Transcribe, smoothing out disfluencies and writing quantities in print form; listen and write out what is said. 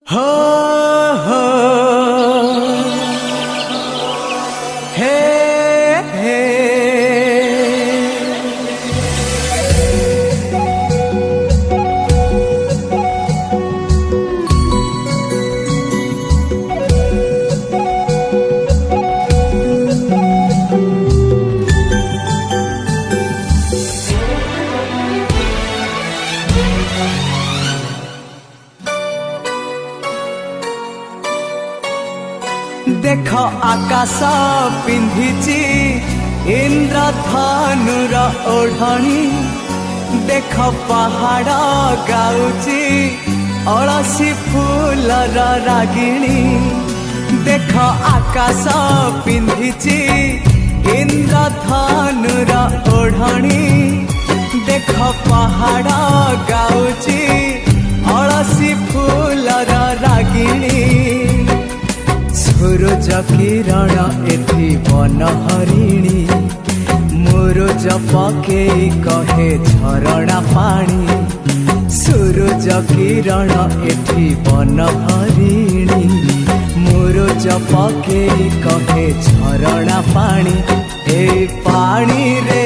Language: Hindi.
हो हो हे हे देख आकाश पिंधिची इंद्रधनुर ओढ़णी देख पहाड़ गाउची अलसी फूलर रागिणी देख आकाश पिंधिची इंद्रधनुर ओढ़णी देख पहाड़ गाउची अलसी फूलर रागिणी सूरज किरण एथि वन हरिणी मुरुज पके कहे झरणा पानी सूरज किरण एथि वन हरिणी मुरुज पके कहे झरणा पानी ए पानी रे